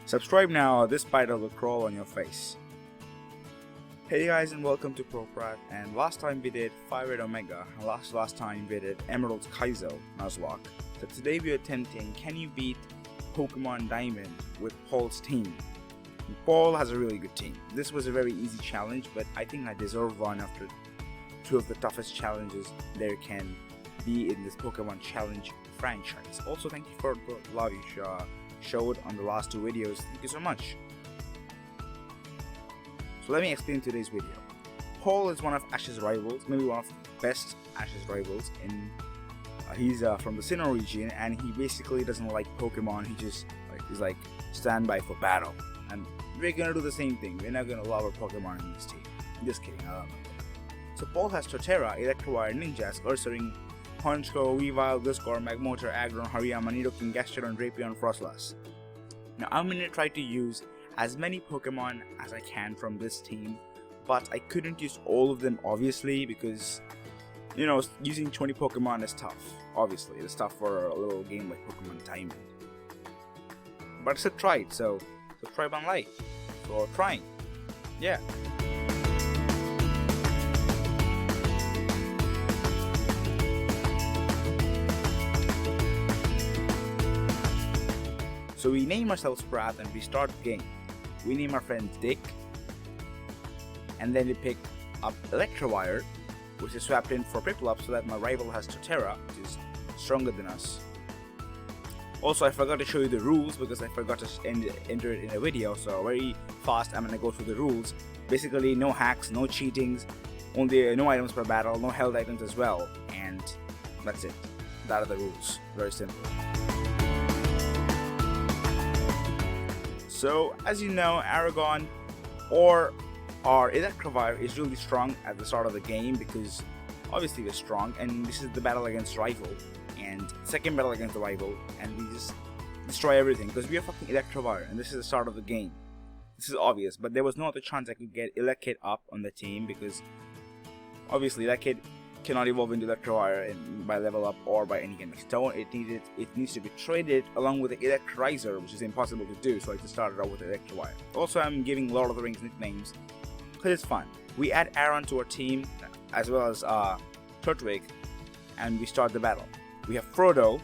Subscribe now or this spider will crawl on your face. Hey guys, and welcome to ProPrat. And last time we did Fire Red Omega, last time we did Emerald Kaizo Nuzlocke. So today we are attempting can you beat Pokemon Diamond with Paul's team. Paul has a really good team. This was a very easy challenge, but I think I deserve one after two of the toughest challenges there can be in this Pokemon Challenge franchise. Also, thank you for the love you showed on the last two videos. Thank you so much. So let me explain today's video. Paul is one of Ash's rivals, maybe one of the best Ash's rivals. He's from the Sinnoh region, and he basically doesn't like Pokemon. He just is like standby for battle. And we're gonna do the same thing. We're not gonna love our Pokemon in this team. Just kidding, I love them. So Paul has Torterra, Electrovire, Ninjask, Ursaring, Honchko, Weavile, Gliscor, Magmortar, Aggron, Hariyama, Nidoking, Gastrodon, Drapion, Frostlass. Now I'm gonna try to use as many Pokemon as I can from this team, but I couldn't use all of them obviously because, you know, using 20 Pokemon is tough. Obviously, it's tough for a little game like Pokemon Diamond. But I still tried, so subscribe and like for trying. Yeah. So we name ourselves Prat and we start the game. We name our friend Dick, and then we pick up Electrovire, which is swapped in for Piplup so that my rival has Torterra, which is stronger than us. Also, I forgot to show you the rules because I forgot to enter it in a video, so very fast I'm gonna go through the rules. Basically, no hacks, no cheatings, only no items per battle, no held items as well, and that's it. That are the rules. Very simple. So, as you know, Aragon or our Electrovire is really strong at the start of the game because obviously we're strong, and this is the battle against rival and second battle against the rival, and we just destroy everything because we are fucking Electrovire and this is the start of the game. This is obvious, but there was no other chance I could get Elekid up on the team because obviously Elekid cannot evolve into Electrovire by level up or by any kind of stone. It needs to be traded along with the Electrizer, which is impossible to do, so I just started out with Electrovire. Also, I'm giving Lord of the Rings nicknames because it's fun. We add Aaron to our team as well as Turtwig, and we start the battle. We have Frodo,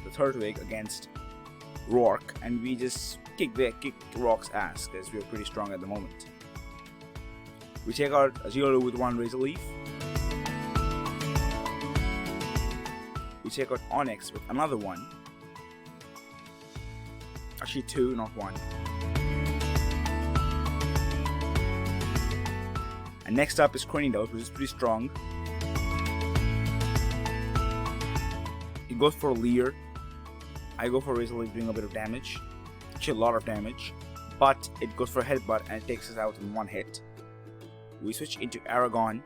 the Turtwig, against Rourke, and we just kick Rourke's ass because we're pretty strong at the moment. We take out Zero with one Razor Leaf. We take out Onyx with another one. Actually two, not one. And next up is Cranidos, which is pretty strong. He goes for Leer. I go for Razor Leaf, doing a bit of damage. Actually a lot of damage. But it goes for Headbutt and it takes us out in one hit. We switch into Aragon.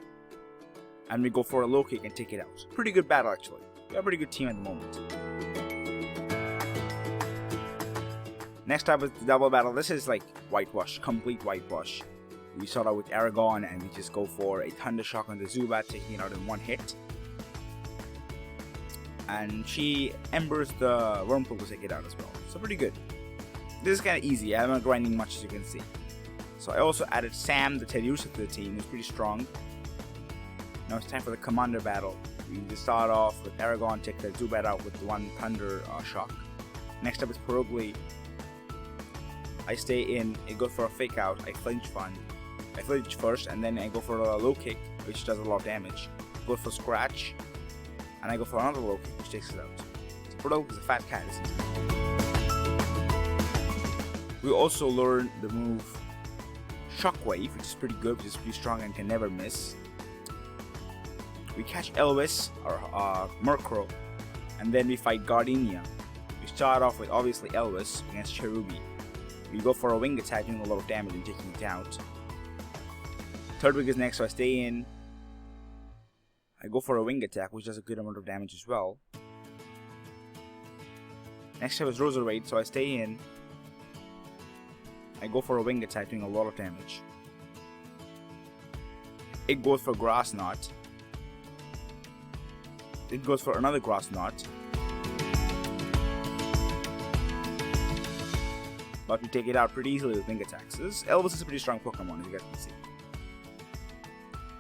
And we go for a low kick and take it out. Pretty good battle actually. We have a pretty good team at the moment. Next up is the double battle. This is like whitewash, complete whitewash. We start out with Aragon and we just go for a Thunder Shock on the Zubat, taking it out in one hit. And she embers the Wurmple to take it out as well. So pretty good. This is kind of easy. I'm not grinding much as you can see. So I also added Sam, the Teddiursa, to the team. He's pretty strong. Now it's time for the Commander battle. We just start off with Aragon, take the Zubat out with the one Thunder Shock. Next up is Perugly. I stay in, I go for a fake out, I flinch first, and then I go for a low kick, which does a lot of damage. Go for Scratch, and I go for another low kick, which takes it out. So Perugly is a fat cat, isn't it? We also learn the move Shockwave, which is pretty good, which is pretty strong and can never miss. We catch Elvis, or Murkrow, and then we fight Gardenia. We start off with obviously Elvis against Cherubi. We go for a wing attack, doing a lot of damage and taking it out. Turtwig is next, so I stay in. I go for a wing attack, which does a good amount of damage as well. Next up is Roserade, so I stay in. I go for a wing attack, doing a lot of damage. It goes for Grass Knot. It goes for another Grass Knot. but we take it out pretty easily with wing attacks. Elvis is a pretty strong Pokemon, as you guys can see.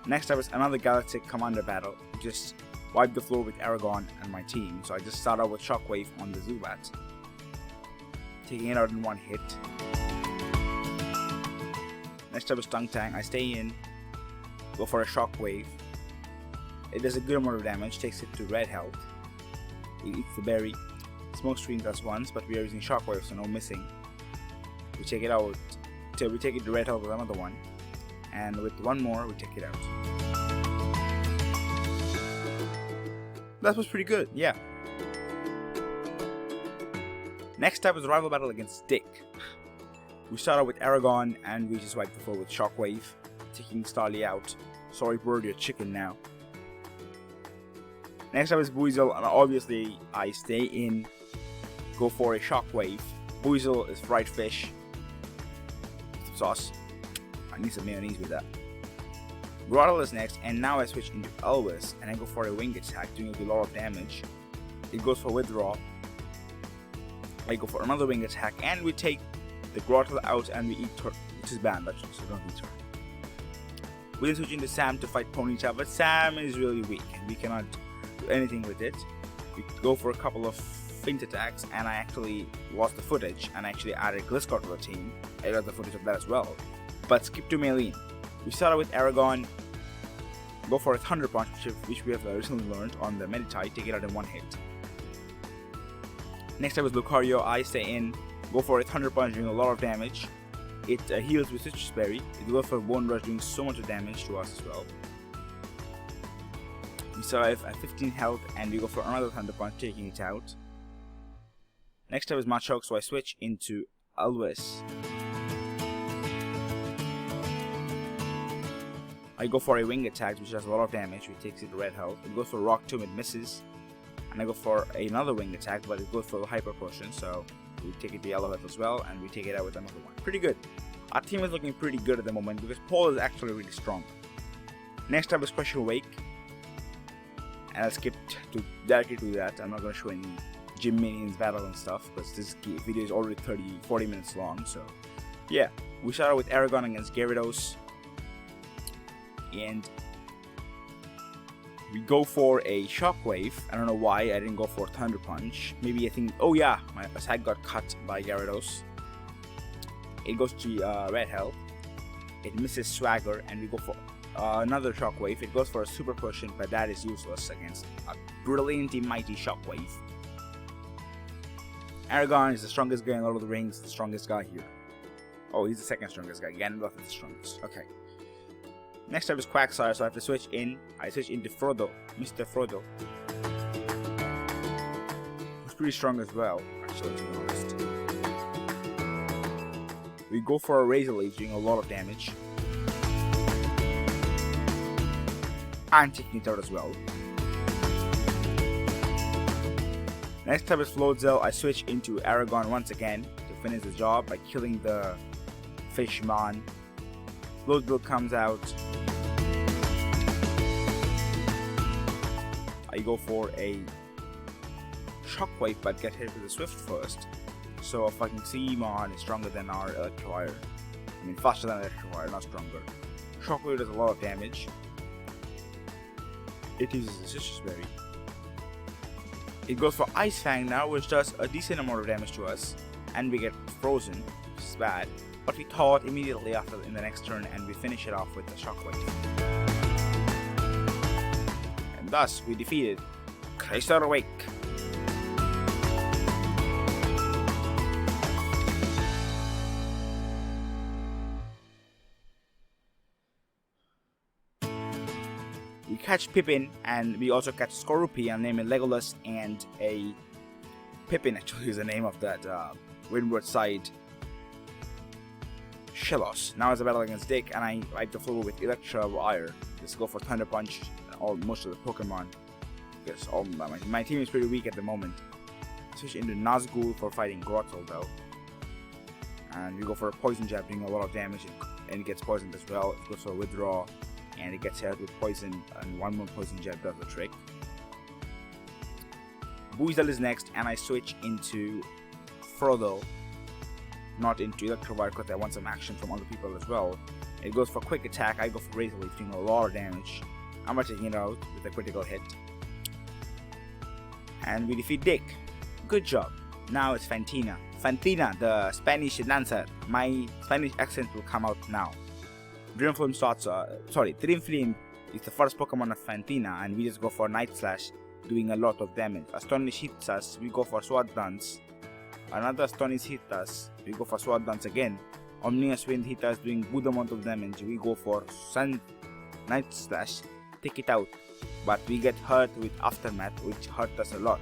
Next up is another Galactic Commander battle. Just wipe the floor with Aragon and my team. So I just start out with Shockwave on the Zubat, taking it out in one hit. Next up is Tang. I stay in, go for a Shockwave. It does a good amount of damage, takes it to red health. It eats the berry. Smoke Screen does once, but we are using Shockwave, so no missing. We take it out, we take it to red health with another one, and with one more, we take it out. That was pretty good, yeah. Next up is a rival battle against Dick. We start out with Aragon, and we just wipe the floor with Shockwave, taking Starly out. Sorry bird, you're chicken now. Next up is Buizel, and obviously I stay in, go for a Shockwave. Buizel is fried fish. Some sauce. I need some mayonnaise with that. Grotle is next, and now I switch into Elvis, and I go for a wing attack, doing a lot of damage. It goes for withdraw. I go for another wing attack, and we take the Grotle out, and we eat Turtle, which is banned actually, so don't eat Turtle. We then switch into Sam to fight Ponyta, but Sam is really weak, and we cannot do anything with it. We go for a couple of feint attacks, and I actually lost the footage, and I actually added Gliscor to the team. I got the footage of that as well. But skip to Maylene. We started with Aragon, go for a Thunder Punch, which we have recently learned on the Meditite, take it out in one hit. Next up is Lucario. I stay in, go for a Thunder Punch, doing a lot of damage. It heals with Citrus Berry. It goes for Bone Rush, doing so much damage to us as well. We survive at 15 health, and we go for another Thunder Punch, taking it out. Next up is Machoke, so I switch into Elvis. I go for a wing attack, which does a lot of damage, which takes it to red health. It goes for Rock Tomb, it misses. And I go for another wing attack, but it goes for the Hyper Potion, so we take it to yellow health as well, and we take it out with another one. Pretty good. Our team is looking pretty good at the moment, because Paul is actually really strong. Next up is Special Wake. And I'll skip directly to that. I'm not going to show any gym minions battle and stuff, because this video is already 40 minutes long, so yeah. We start out with Aragon against Gyarados, and we go for a Shockwave. I don't know why I didn't go for Thunder Punch. Maybe I think, oh yeah, my attack got cut by Gyarados. It goes to red health. It misses Swagger, and we go for another Shockwave. It goes for a Super Potion, but that is useless against a brilliantly mighty Shockwave. Aragon is the strongest guy in Lord of the Rings, the strongest guy here. Oh, he's the second strongest guy. Gandalf is the strongest. Okay. Next up is Quagsire, so I have to switch in. I switch into Frodo, Mr. Frodo. Who's pretty strong as well, actually, to be honest. We go for a Razor Leaf, doing a lot of damage. And taking it out as well. Next up is Floatzel. I switch into Aragon once again to finish the job by killing the Fishman. Floatzel comes out. I go for a Shockwave, but get hit with a Swift first. So if I can see Mon is stronger than our Electivire. I mean, faster than Electivire, not stronger. Shockwave does a lot of damage. It uses a Citrus Berry. It goes for Ice Fang now, which does a decent amount of damage to us, and we get frozen, which is bad. But we thaw it immediately after in the next turn, and we finish it off with the Shockwave. And thus, we defeated Crystal Wake. We catch Pippin, and we also catch Skorupi, and name it Legolas, and a Pippin actually is the name of that Windward Side Shellos. Now it's a battle against Dick, and I wipe the floor with Electivire. Let's go for Thunder Punch and most of the Pokemon, because my team is pretty weak at the moment. Switch into Nazgul for fighting Grotle though. And we go for a Poison Jab, doing a lot of damage, and it gets poisoned as well. It goes for a Withdraw, and it gets hit with poison, and one more Poison Jab does the trick. Buizel is next, and I switch into Frodo. not into Electrovire because I want some action from other people as well. It goes for quick attack, I go for Razor Leaf, doing a lot of damage. I'm taking it out with a critical hit. And we defeat Dick. Good job. Now it's Fantina. Fantina, the Spanish dancer. My Spanish accent will come out now. Dreamflame is the first Pokemon of Fantina, and we just go for Night Slash, doing a lot of damage. Astonish hits us, we go for Sword Dance. Another Astonish hits us, we go for Sword Dance again. Omnious Wind hits us, doing good amount of damage. We go for Night Slash, take it out. But we get hurt with Aftermath, which hurt us a lot.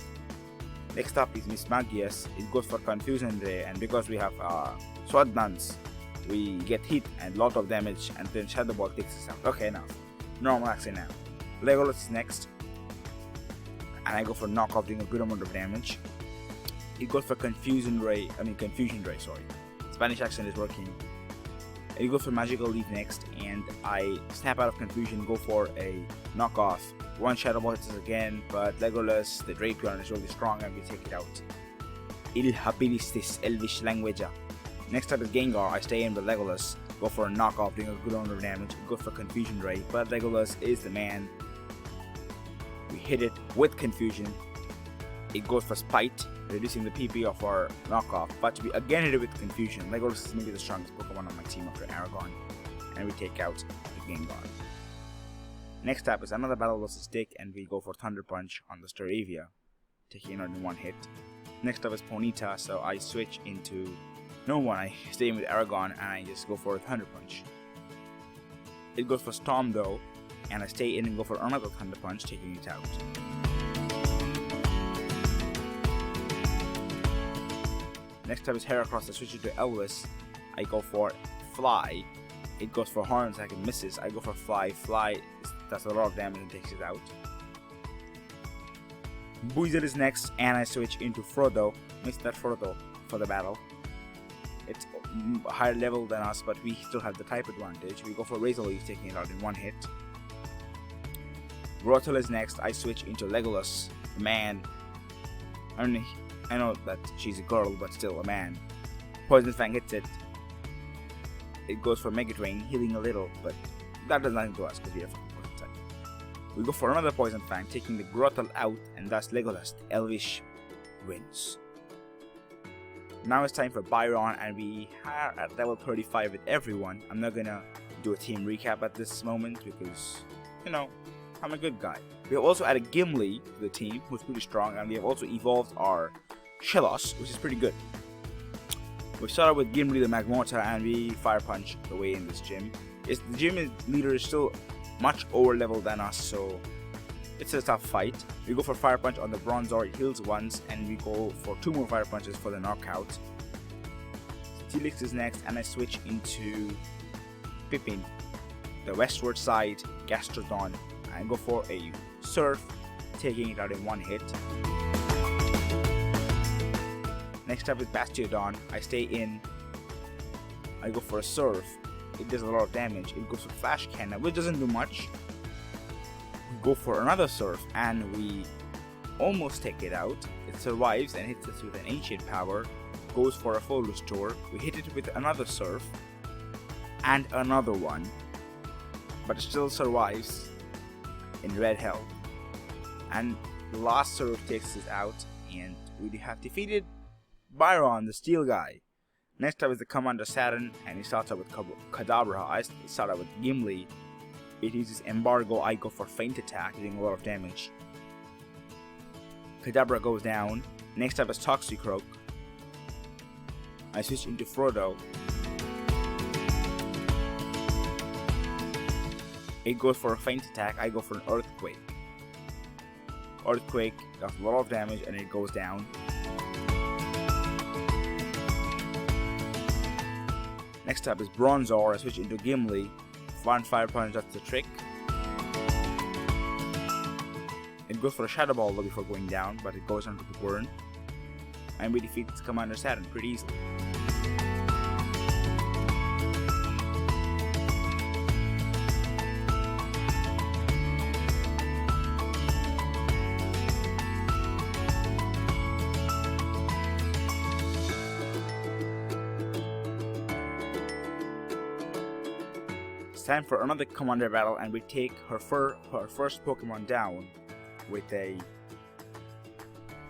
Next up is Miss Magius. It goes for Confusion Ray, and because we have Sword Dance, we get hit and lot of damage, and then Shadow Ball takes us out. Okay, now normal action now. Legolas is next, and I go for Knockoff, doing a good amount of damage. It goes for Confusion Ray. Sorry, Spanish accent is working. It goes for Magical Leaf next, and I snap out of confusion, go for a knockoff. One Shadow Ball hits us again, but Legolas, the Drapion, is really strong, and we take it out. Il habilistis Elvish language. Next up is Gengar. I stay in with Legolas, go for a knockoff, doing a good amount of damage. Go for Confusion Ray, but Legolas is the man. We hit it with Confusion. It goes for Spite, reducing the PP of our knockoff, but we again hit it with Confusion. Legolas is maybe the strongest Pokemon on my team after Aragon, and we take out the Gengar. Next up is another Battle versus Dick, and we go for Thunder Punch on the Staravia, taking it out in one hit. Next up is Ponyta, so I switch into no one. I stay in with Aragon, and I just go for a Thunder Punch. It goes for Storm though, and I stay in and go for another Thunder Punch, taking it out. Next up is Heracross. I switch it to Elvis. I go for Fly. It goes for Horn Attack and misses. I go for Fly. Fly does a lot of damage and takes it out. Buizel is next, and I switch into Frodo. Missed that Frodo for the battle. It's a higher level than us, but we still have the type advantage. We go for Razor Leaf, taking it out in one hit. Grotle is next. I switch into Legolas, a man. I know that she's a girl, but still a man. Poison Fang hits it. It goes for Mega Drain, healing a little, but that does nothing to us because we have Poison Type. We go for another Poison Fang, taking the Grotle out, and thus Legolas, the Elvish, wins. Now it's time for Byron, and we are at level 35 with everyone. I'm not gonna do a team recap at this moment because, you know, I'm a good guy. We have also added Gimli to the team, who's pretty strong, and we have also evolved our Shellos, which is pretty good. We started with Gimli the Magmortar, and we Fire Punch the way in this gym. The gym leader is still much over level than us, so it's a tough fight. We go for Fire Punch on the Bronzor, it heals once, and we go for 2 more Fire Punches for the knockout. Steelix is next, and I switch into Pippin, the westward side Gastrodon, and go for a Surf, taking it out in one hit. Next up is Bastiodon. I stay in. I go for a Surf. It does a lot of damage. It goes for Flash Cannon, which doesn't do much. We go for another Surf, and we almost take it out. It survives and hits us with an Ancient Power. Goes for a full restore. We hit it with another Surf and another one, but it still survives in red health. And the last Surf takes us out, and we have defeated Byron, the Steel guy. Next up is the Commander Saturn, and he starts out with Kadabra. I start out with Gimli. It uses Embargo. I go for Feint Attack, doing a lot of damage. Kadabra goes down. Next up is Toxicroak. I switch into Frodo. It goes for a Feint Attack. I go for an Earthquake. Earthquake does a lot of damage, and it goes down. Next up is Bronzor. I switch into Gimli. One Fire Punch, that's the trick. It goes for a Shadow Ball though before going down, but it goes under the burn. And we defeat Commander Saturn pretty easily. time for another commander battle, and we take her first Pokemon down with a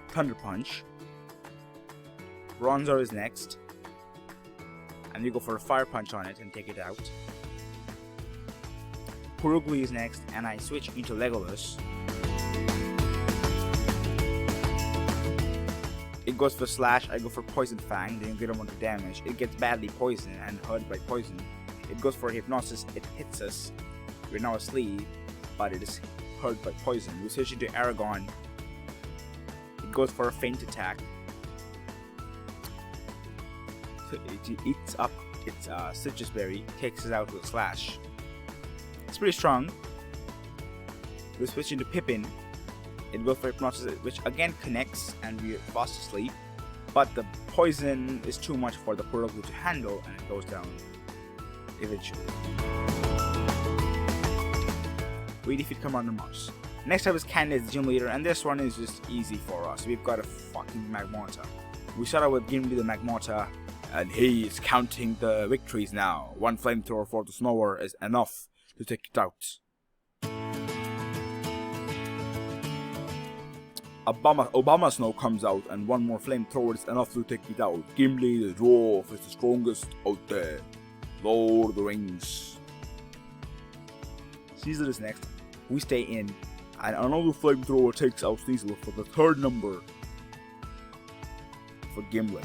Thunder Punch. Bronzor is next, and we go for a Fire Punch on it and take it out. Purugly is next, and I switch into Legolas. It goes for Slash, I go for Poison Fang, then you get a amount of damage. It gets badly poisoned and hurt by poison. It goes for Hypnosis, it hits us. We're now asleep, but it is hurt by poison. We switch into Aragon. It goes for a Feint Attack. So it eats up its Citrus Berry, takes us out with a Slash. It's pretty strong. We switch into Pippin. It goes for Hypnosis, which again connects, and we're fast asleep. But the poison is too much for the Purugly to handle, and it goes down eventually. We defeat Commander Mars. Next up is Candace, the gym leader, and this one is just easy for us. We've got a fucking Magmortar. We start out with Gimli the Magmortar, and he is counting the victories now. One flamethrower for the Snower is enough to take it out. Obama Snow comes out, and one more flamethrower is enough to take it out. Gimli the dwarf is the strongest out there. Lord of the Rings. Caesar is next. We stay in, and another flamethrower takes out Caesar for the third number for Gimli.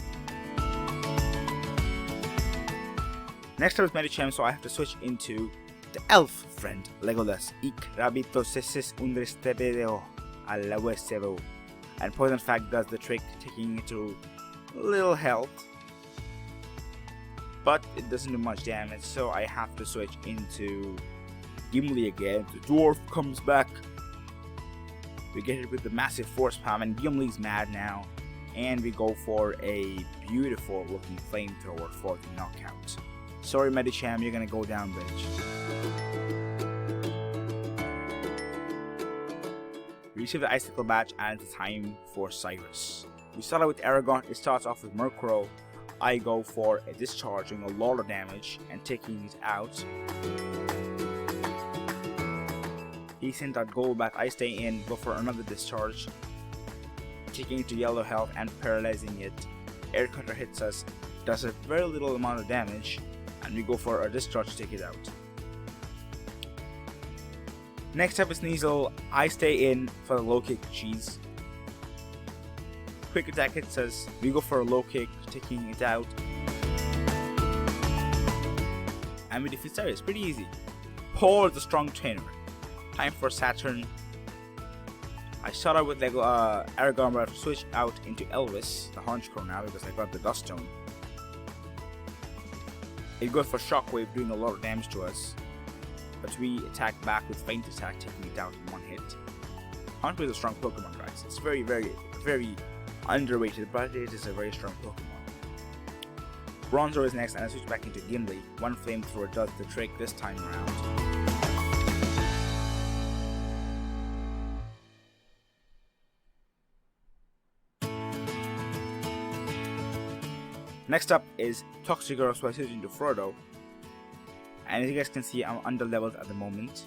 Next up is Medicham, so I have to switch into the elf friend Legolas. Ik rabito sesis undrestebedeo alawesero. And Poison Fang does the trick, taking it to little health. But it doesn't do much damage, so I have to switch into Gimli again. The dwarf comes back. We get it with the massive force palm, and Gimli's mad now. And we go for a beautiful looking flamethrower for the knockout. Sorry Medicham, you're gonna go down, bitch. We receive the Icicle Badge, and it's time for Cyrus. We start out with Aragon. It starts off with Murkrow. I go for a Discharge, doing a lot of damage and taking it out. He sent out Golbat. I stay in, go for another Discharge, taking it to yellow health and paralyzing it. Air Cutter hits us, does a very little amount of damage, and we go for a Discharge to take it out. Next up is Sneasel. I stay in for the low kick cheese. Quick attack hits us. We go for a low kick, taking it out. And we defeat Cyrus. Pretty easy. Paul is a strong trainer. Time for Saturn. I start out with Aragon, but I have to switch out into Elvis, the Honchkrow now, because I got the Dust Stone. It goes for Shockwave, doing a lot of damage to us. But we attack back with Feint Attack, taking it out in one hit. Honchkrow is a strong Pokemon, guys. It's very, very, very underrated, but it is a very strong Pokemon. Bronzor is next, and I switch back into Gimli. One flamethrower does the trick this time around. Next up is Toxicroak, so I switch into Frodo. And as you guys can see, I'm under leveled at the moment.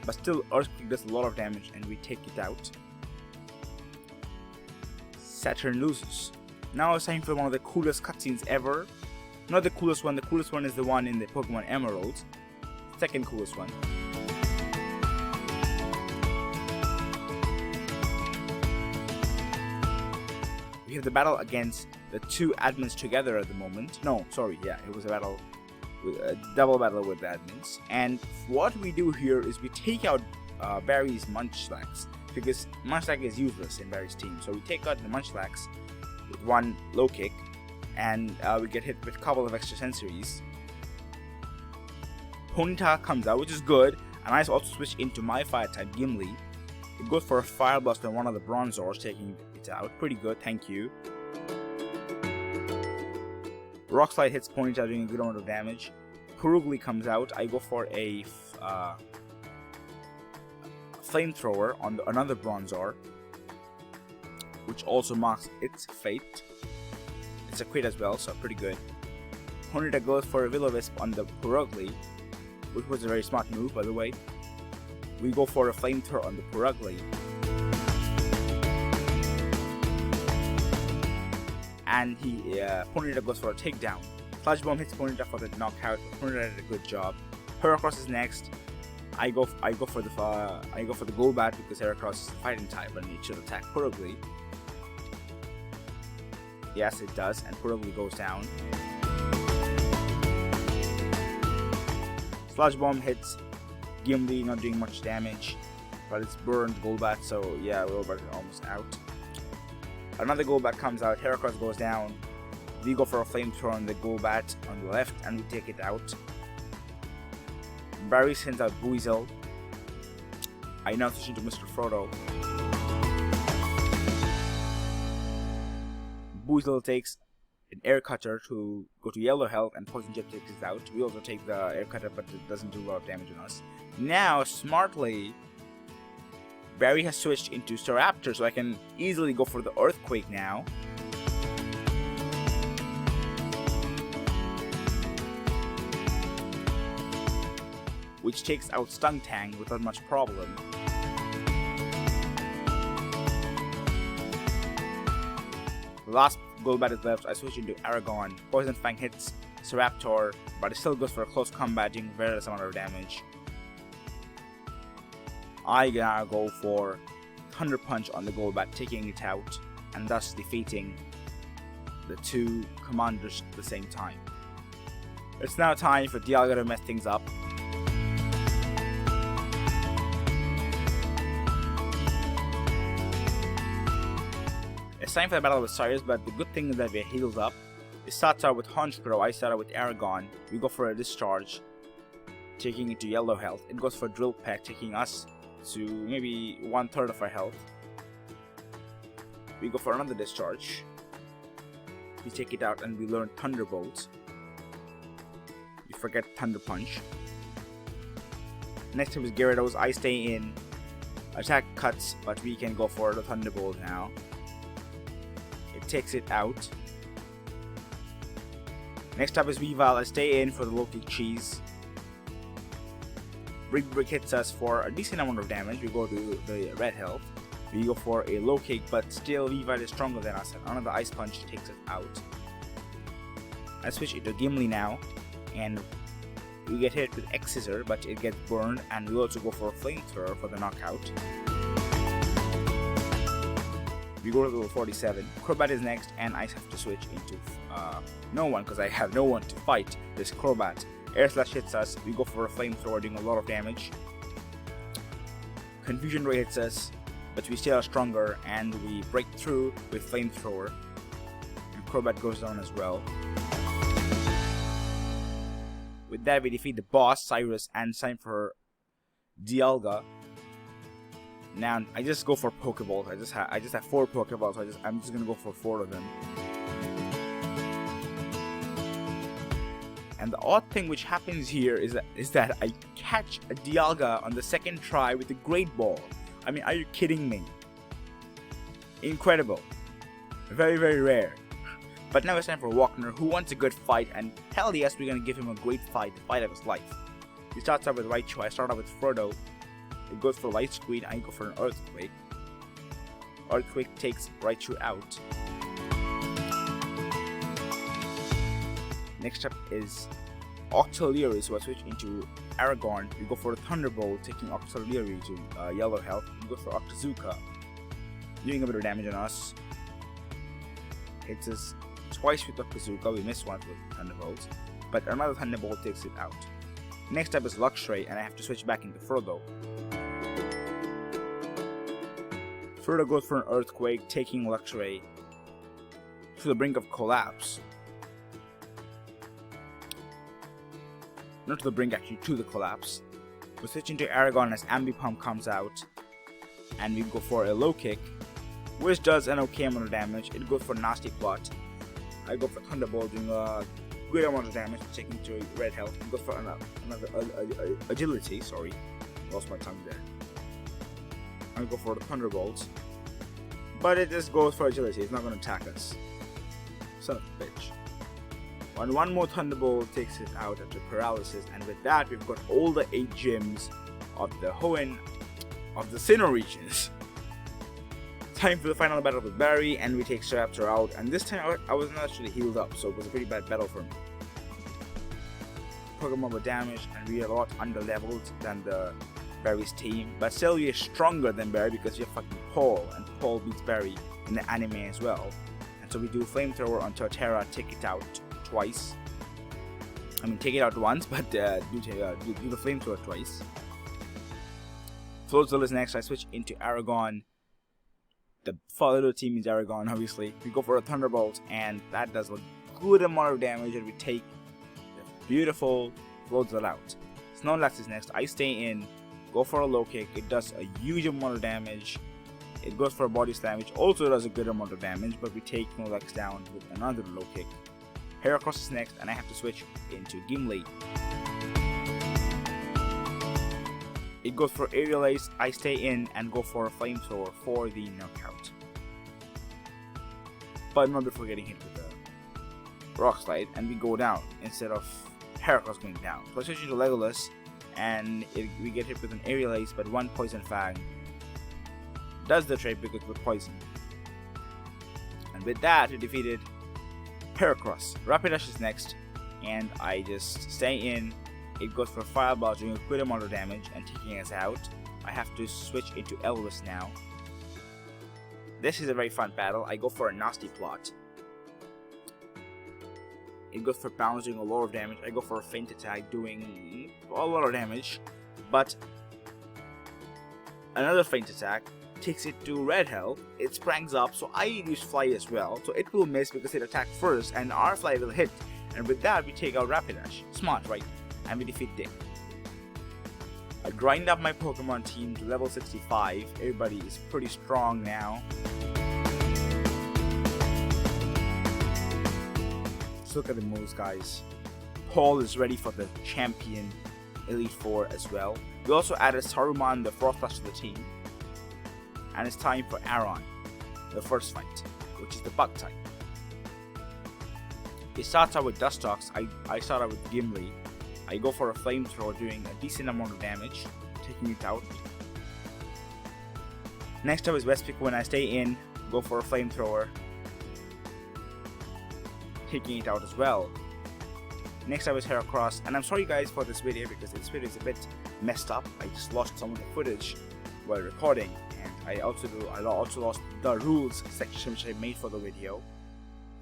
But still, Earthquake does a lot of damage, and we take it out. Saturn loses. Now it's time for one of the coolest cutscenes ever. Not the coolest one is the one in the Pokemon Emerald. Second coolest one. We have the battle against the two admins together at the moment. No, sorry, yeah, it was a battle, a double battle with the admins. And what we do here is we take out Barry's Munchlax, because Munchlax is useless in Barry's team. So we take out the Munchlax with one low kick, and we get hit with a couple of extra sensories. Ponyta comes out, which is good, and I also switch into my fire type Gimli. It goes for a Fire Blast on one of the Bronzors, taking it out. Pretty good, thank you. Rock Slide hits Ponyta, doing a good amount of damage. Purugly comes out. I go for a Flamethrower on another Bronzor, which also marks its fate. It's a crit as well, so pretty good. Ponyta goes for a Will-O-Wisp on the Purugly. which was a very smart move, by the way. We go for a flamethrower on the Purugly. And Ponyta goes for a takedown. Sludge Bomb hits Ponyta for the knockout. Ponyta did a good job. Heracross is next. I go for the Golbat because Heracross is a fighting type and it should attack Purugly. Yes, it does, and Purugly goes down. Sludge Bomb hits Gimli, not doing much damage, but it's burned Golbat, so yeah, Golbat is almost out. Another Golbat comes out, Heracross goes down. We go for a flamethrower on the Golbat on the left, and we take it out. Barry sends out Buizel. I now switch into Mr. Frodo. Buizel takes an Air Cutter to go to yellow health, and Poison Jet takes it out. We also take the Air Cutter, but it doesn't do a lot of damage on us. Now, smartly, Barry has switched into Staraptor, so I can easily go for the Earthquake now. Which takes out Stuntank without much problem. The last Golbat is left, I switch into Aragon. Poison Fang hits Staraptor, but it still goes for a close combat, doing very less amount of damage. I now go for Thunder Punch on the Golbat, taking it out, and thus defeating the two commanders at the same time. It's now time for Dialga to mess things up. It's time for the battle with Cyrus, but the good thing is that we're healed up. It starts out with Honchkrow, I start out with Aragon. We go for a Discharge, taking it to yellow health. It goes for Drill Peck, taking us to maybe 1/3 of our health. We go for another Discharge. We take it out and we learn Thunderbolt. We forget Thunder Punch. Next up is Gyarados. I stay in. Attack cuts, but we can go for the Thunderbolt now. It takes it out. Next up is Weavile. I stay in for the low kick cheese. Brick hits us for a decent amount of damage. We go to the red health. We go for a low kick, but still Weavile is stronger than us, and another Ice Punch takes us out. I switch into Gimli now, and we get hit with X-Scissor, but it gets burned, and we also go for a Flamethrower for the knockout. We go to level 47. Crobat is next, and I have to switch into no one, because I have no one to fight this Crobat. Air Slash hits us, we go for a Flamethrower, doing a lot of damage. Confusion Ray hits us, but we still are stronger, and we break through with Flamethrower. And Crobat goes down as well. With that, we defeat the boss, Cyrus, and it's time for Dialga. Now, I just go for Pokeballs. I just have 4 Pokeballs, so I'm just gonna go for 4 of them. And the odd thing which happens here is that I catch a Dialga on the second try with a Great Ball. I mean, are you kidding me? Incredible. Very, very rare. But now it's time for Walkner, who wants a good fight, and hell yes, we're gonna give him a great fight, the fight of his life. He starts out with Raichu, I start out with Frodo. It goes for Light Screen, I go for an Earthquake. Earthquake takes Raichu out. Next up is Octillery, so I switch into Aragorn. We go for a Thunderbolt, taking Octillery to yellow health. We go for Octazooka, doing a bit of damage on us. Hits us twice with Octazooka, we miss once with Thunderbolt, but another Thunderbolt takes it out. Next up is Luxray, and I have to switch back into Frodo. Frodo goes for an Earthquake, taking Luxray to the brink of collapse. Not to the brink, actually, to the collapse. We switch into Aragon as Ambipom comes out, and we go for a low kick, which does an okay amount of damage. It goes for Nasty Plot. I go for Thunderbolt, doing a great amount of damage, taking to red health. It goes for another agility, sorry, lost my tongue there. I go for the Thunderbolt, but it just goes for agility, it's not going to attack us. Son of a bitch. One more Thunderbolt takes it out after paralysis, and with that we've got all the 8 gems of the Hoenn of the Sinnoh regions. Time for the final battle with Barry, and we take Staraptor out, and this time I wasn't actually healed up, so it was a pretty bad battle for me. Pokemon were damaged, and we are a lot under leveled than the Barry's team, but still we are stronger than Barry because we have fucking Paul, and Paul beats Barry in the anime as well. And so we do Flamethrower on Torterra, take it out twice. I mean, take it out once, but do the Flamethrower twice. Floatzel is next. I switch into Aragon. The father team is Aragon, obviously. We go for a Thunderbolt, and that does a good amount of damage, and we take the beautiful Floatzel out. Snorlax is next. I stay in, go for a low kick. It does a huge amount of damage. It goes for a body slam, which also does a good amount of damage, but we take Snorlax down with another low kick. Heracross is next, and I have to switch into Gimli. It goes for Aerial Ace. I stay in and go for a Flamethrower for the knockout. But not before getting hit with the Rock Slide, and we go down instead of Heracross going down. So I switch into Legolas, and we get hit with an Aerial Ace, but one Poison Fang does the trick because we're poison. And with that, we defeated Heracross. Rapidash is next, and I just stay in. It goes for Fireball, doing a good amount of damage and taking us out. I have to switch into Elvis now. This is a very fun battle. I go for a Nasty Plot. It goes for Bounce, doing a lot of damage. I go for a Feint Attack, doing a lot of damage. But another Feint Attack takes it to Red Hell. It springs up, so I use Fly as well. So it will miss because it attacked first, and our Fly will hit. And with that, we take out Rapidash. Smart, right? And we defeat Dick. I grind up my Pokemon team to level 65. Everybody is pretty strong now. Just look at the moves, guys. Paul is ready for the champion Elite Four as well. We also added Saruman, the Frostlass, to the team. And it's time for Aron, the first fight, which is the Bug type. It starts out with Dustox. I start out with Gimli. I go for a Flamethrower, doing a decent amount of damage, taking it out. Next up is Vespiquen. When I stay in, go for a Flamethrower, taking it out as well. Next up is Heracross, and I'm sorry guys for this video because this video is a bit messed up. I just lost some of the footage while recording, and I also lost the rules section which I made for the video.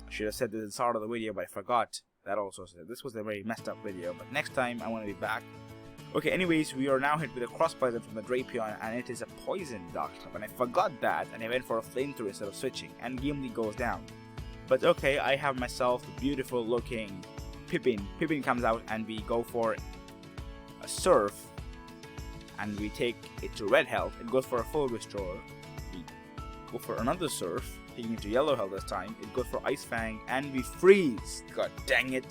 I should have said this at the start of the video, but I forgot. That also said this was a very messed up video, but next time I want to be back. Okay, anyways, we are now hit with a Cross Poison from the Drapion, and it is a poison Dark type, and I forgot that, and I went for a Flamethrower instead of switching, and Gimli goes down. But okay, I have myself a beautiful looking Pippin. Pippin comes out, and we go for a Surf, and we take it to Red Health. It goes for a full Restore. We go for another Surf, taking it to Yellow Health this time. It goes for Ice Fang, and we freeze. God dang it.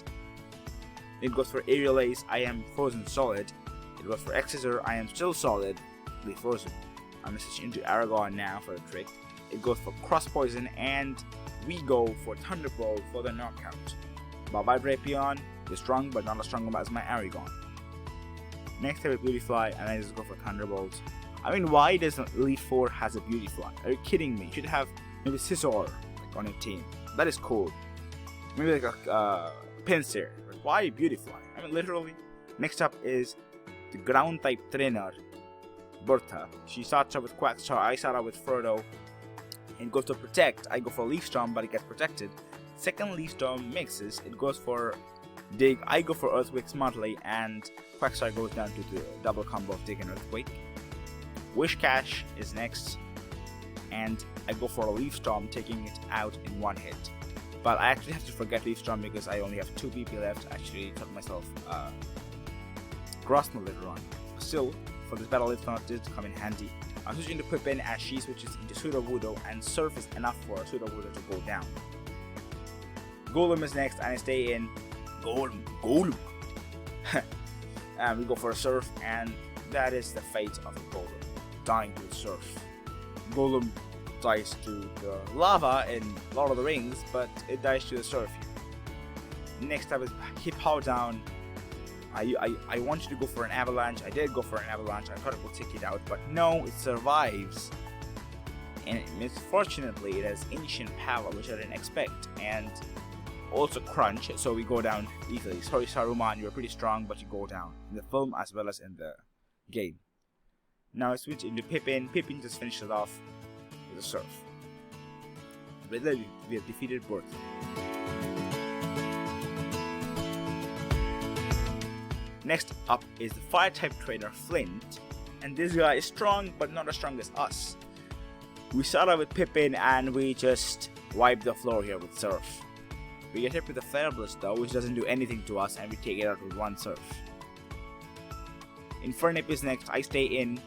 It goes for Aerial Ace. I am frozen solid. It goes for Exeter. I am still solidly frozen. I'm going to switch into Aragon now for the trick. It goes for Cross Poison, and we go for Thunderbolt for the knockout. Bye bye Drapion. You're strong, but not as strong as my Aragon. Next up is Beautyfly, and I just go for Thunderbolt. I mean, why does Elite Four has a Beautyfly? Are you kidding me? You should have maybe Scizor like on your team. That is cool. Maybe like a Pinsir. But why Beautyfly? I mean, literally. Next up is the ground type trainer, Bertha. She starts out with Quagstar. I start out with Frodo. And goes to Protect. I go for Leaf Storm, but it gets protected. Second Leaf Storm mixes. It goes for Dig. I go for Earthquake smartly, and Quagstar goes down to the double combo of Dig and Earthquake. Wishcash is next, and I go for a Leaf Storm, taking it out in one hit. But I actually have to forget Leaf Storm because I only have 2 BP left. I actually took myself Grossmo later on. Still, for this battle, Leaf Storm did come in handy. I'm switching to Pippin as she switches into Sudowoodo, and Surf is enough for Sudowoodo to go down. Golem is next, and I stay in. Golem. And we go for a Surf, and that is the fate of the Golem, dying to the Surf. Golem dies to the lava in Lord of the Rings, but it dies to the Surf here. Next up is hit power down. I wanted to go for an avalanche. I did go for an avalanche. I thought it would take it out, but no, it survives. And misfortunately, it has ancient power, which I didn't expect, and also crunch. So we go down easily. Sorry, Saruman, you're pretty strong, but you go down in the film as well as in the game. Now I switch into Pippin. Pippin just finishes off with a surf. We have defeated Borth. Next up is the fire type trainer Flint, and this guy is strong but not as strong as us. We start out with Pippin and we just wipe the floor here with surf. We get hit with the Flare Blast though, which doesn't do anything to us, and we take it out with one surf. Infernip is next. I stay in.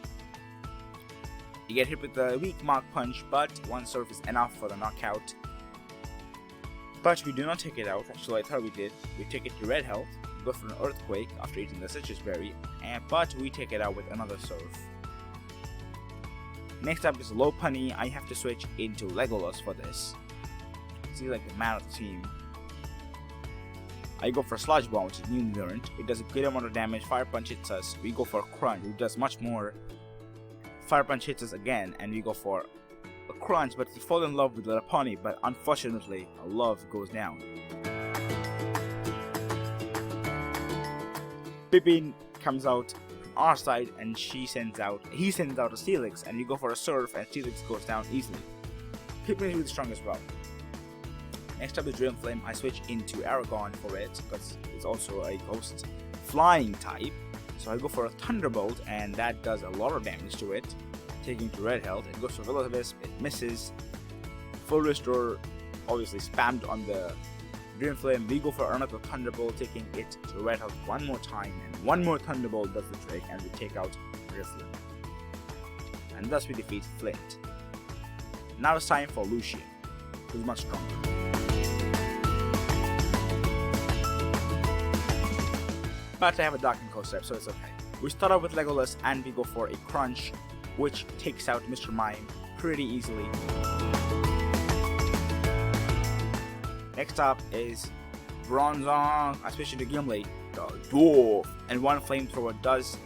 You get hit with the weak Mark Punch, but one surf is enough for the knockout. But we do not take it out. Actually, I thought we did. We take it to red health. Go for an earthquake after eating the citrus berry, but we take it out with another surf. Next up is Lopunny. I have to switch into Legolas for this. He's like the man of the team. I go for Sludge Bomb, which is newly learned. It does a good amount of damage. Fire Punch hits us. We go for Crunch, which does much more. Fire Punch hits us again, and we go for a Crunch, but we fall in love with Lopunny, but unfortunately, our love goes down. Pippin comes out from our side and he sends out a Steelix, and we go for a surf and Steelix goes down easily. Pippin is really strong as well. Next up is Dream Flame. I switch into Aragon for it because it's also a ghost flying type. So I go for a Thunderbolt, and that does a lot of damage to it, taking to red health. It goes for Will-O-Wisp, it misses. Full Restore obviously spammed on the Dream Flame. We go for another Thunderbolt, taking it to red health one more time, and one more Thunderbolt does the trick, and we take out Rifflin. And thus we defeat Flint. Now it's time for Lucian, who's much stronger. But I have a Darkened Concept, so it's okay. We start out with Legolas and we go for a Crunch, which takes out Mr. Mime pretty easily. Next up is Bronzong. I switch into Gimli, the Dwarf, and one Flamethrower does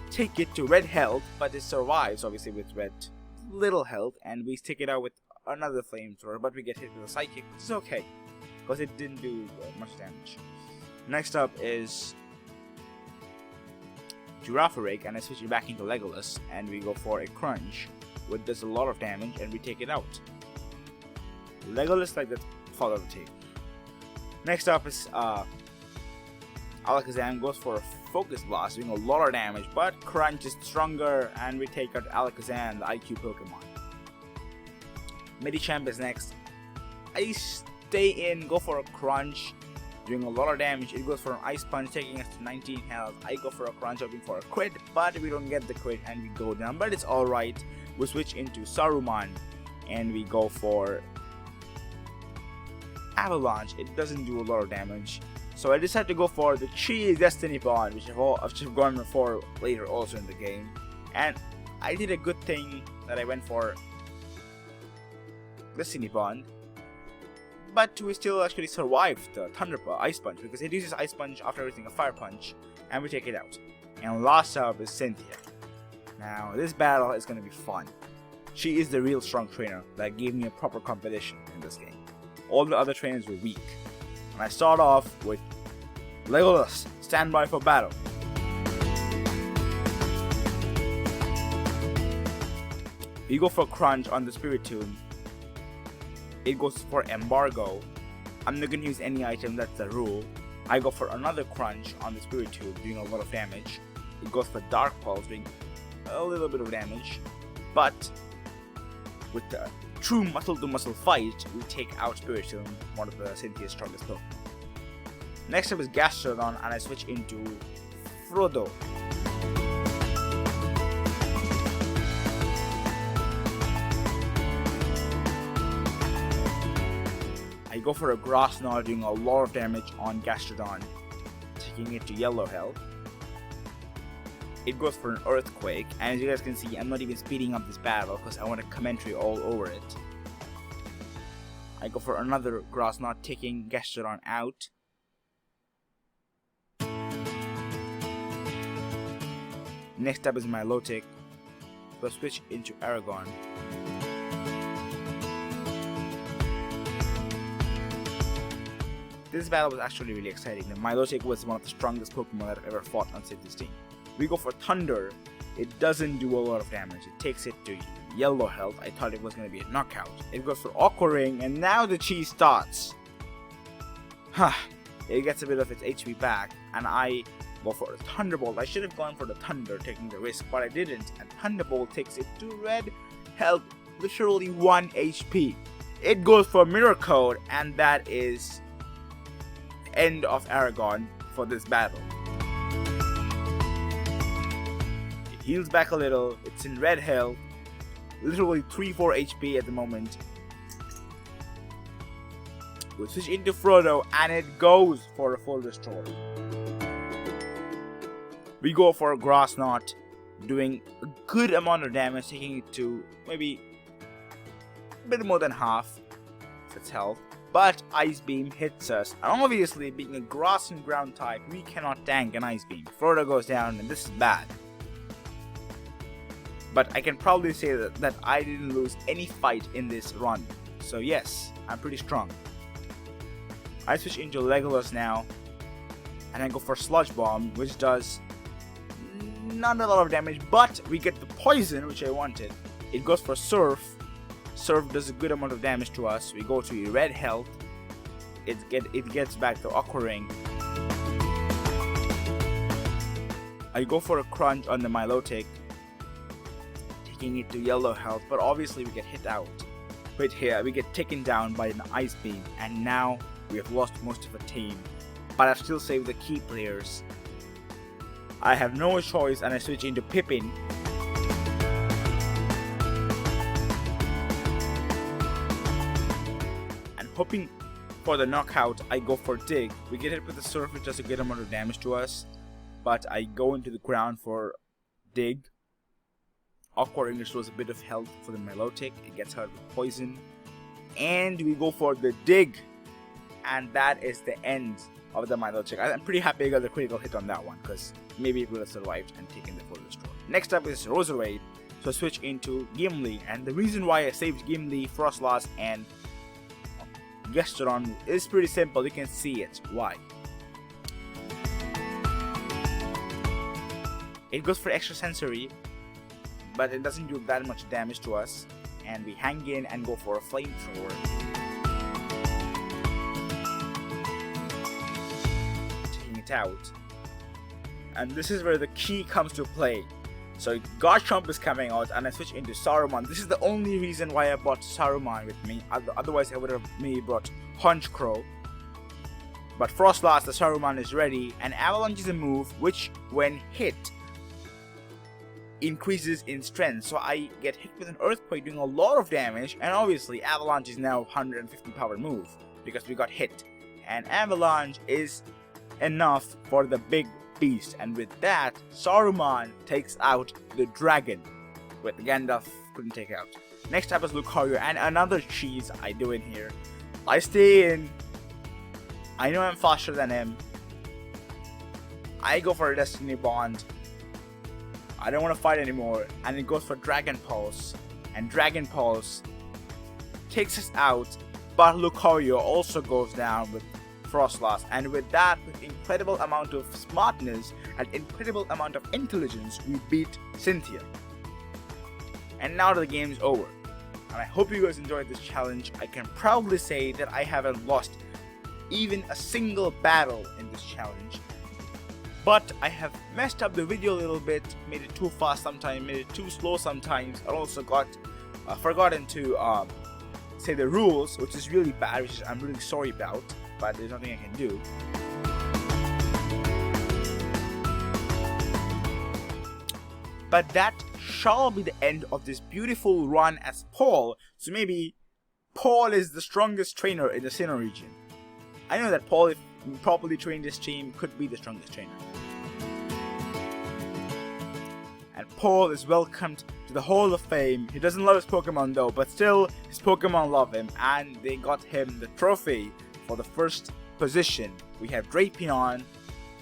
take it to red health, but it survives obviously with red little health, and we take it out with another Flamethrower, but we get hit with a Psychic, which is okay, because it didn't do much damage. Next up is Girafarig, and I switch it back into Legolas, and we go for a Crunch, which does a lot of damage, and we take it out. Legolas like the father of the team. Next up is Alakazam goes for a Focus Blast, doing a lot of damage, but Crunch is stronger, and we take out Alakazam, the IQ Pokemon. Medicham is next. I stay in, go for a Crunch, doing a lot of damage. It goes for an Ice Punch, taking us to 19 health. I go for a Crunch, hoping for a crit, but we don't get the crit and we go down, but it's alright. We switch into Saruman and we go for Avalanche. It doesn't do a lot of damage, so I decided to go for the Cheese Destiny Bond, which I've gone for later also in the game, and I did a good thing that I went for Destiny Bond. But we still actually survived the Ice Punch, because it uses Ice Punch after using a Fire Punch, and we take it out. And last up is Cynthia. Now, this battle is going to be fun. She is the real strong trainer that gave me a proper competition in this game. All the other trainers were weak. And I start off with Legolas, stand by for battle. We go for Crunch on the Spiritomb. It goes for Embargo. I'm not going to use any item, that's the rule. I go for another Crunch on the Spiritomb, doing a lot of damage. It goes for Dark Pulse, doing a little bit of damage. But with the true muscle-to-muscle fight, we take out Spiritomb, one of the Cynthia's strongest Pokemon. Next up is Gastrodon, and I switch into Frodo. I go for a Grass Knot, doing a lot of damage on Gastrodon, taking it to yellow health. It goes for an Earthquake, and as you guys can see, I'm not even speeding up this battle because I want a commentary all over it. I go for another Grass Knot, taking Gastrodon out. Next up is Milotic. So switch into Aragon. This battle was actually really exciting. The Milotic was one of the strongest Pokemon that I've ever fought on City's team. We go for Thunder. It doesn't do a lot of damage. It takes it to yellow health. I thought it was going to be a knockout. It goes for Aqua Ring, and now the cheese starts. It gets a bit of its HP back, and I go for a Thunderbolt. I should have gone for the Thunder, taking the risk, but I didn't. And Thunderbolt takes it to red health, literally 1 HP. It goes for Mirror Code, and that is end of Aragon for this battle. It heals back a little. It's in red health, literally 3-4 HP at the moment. We switch into Frodo, and it goes for a full restore. We go for a Grass Knot, doing a good amount of damage, taking it to maybe a bit more than half of its health. But Ice Beam hits us, and obviously being a grass and ground type, we cannot tank an Ice Beam. Frodo goes down, and this is bad. But I can probably say that I didn't lose any fight in this run. So yes, I'm pretty strong. I switch into Legolas now, and I go for Sludge Bomb, which does not a lot of damage, but we get the poison, which I wanted. It goes for Surf. Surf does a good amount of damage to us. We go to red health. It gets back to Aqua Ring. I go for a Crunch on the Milotic, taking it to yellow health, but obviously we get hit out. But here we get taken down by an Ice Beam, and now we have lost most of the team. But I've still saved the key players. I have no choice, and I switch into Pippin. Hoping for the knockout, I go for Dig. We get hit with the Surf, which does a good amount of damage to us, but I go into the ground for Dig. Aqua Ring restores a bit of health for the Milotic. It gets hurt with poison, and we go for the Dig, and that is the end of the Milotic. I'm pretty happy I got the critical hit on that one, because maybe it would have survived and taken the full restore. Next up is Roserade, so I switch into Gimli, and the reason why I saved Gimli, Frostlass, and Gastrodon is pretty simple. You can see it. Why? It goes for extra sensory, but it doesn't do that much damage to us, and we hang in and go for a Flamethrower. Taking it out, and this is where the key comes to play. So Garchomp is coming out, and I switch into Saruman. This is the only reason why I brought Saruman with me. Otherwise I would have maybe brought Honchkrow. But Frostlass, the Saruman is ready, and Avalanche is a move which, when hit, increases in strength. So I get hit with an Earthquake doing a lot of damage, and obviously Avalanche is now 150 power move because we got hit. And Avalanche is enough for the big beast, and with that, Saruman takes out the dragon, which Gandalf couldn't take out. Next up is Lucario, and another cheese I do in here. I stay in. I know I'm faster than him. I go for a Destiny Bond. I don't want to fight anymore, and it goes for Dragon Pulse, and Dragon Pulse takes us out, but Lucario also goes down with Frostlass, and with that, with incredible amount of smartness and incredible amount of intelligence, we beat Cynthia. And now the game is over, and I hope you guys enjoyed this challenge. I can proudly say that I haven't lost even a single battle in this challenge, but I have messed up the video a little bit, made it too fast sometimes, made it too slow sometimes. I also got forgotten to say the rules, which is really bad, which I'm really sorry about, but there's nothing I can do. But that shall be the end of this beautiful run as Paul. So maybe Paul is the strongest trainer in the Sinnoh region. I know that Paul, if properly trained this team, could be the strongest trainer. And Paul is welcomed to the Hall of Fame. He doesn't love his Pokemon though, but still his Pokemon love him, and they got him the trophy for the first position. We have Drapion,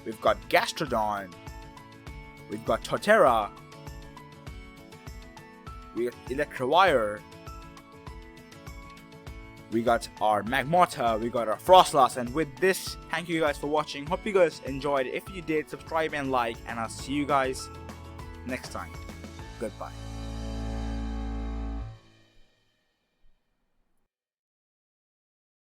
we've got Gastrodon, we've got Torterra, we got Electivire, we got our Magmortar, we got our Frostlass, and with this, thank you guys for watching. Hope you guys enjoyed. If you did, subscribe and like, and I'll see you guys next time. Goodbye.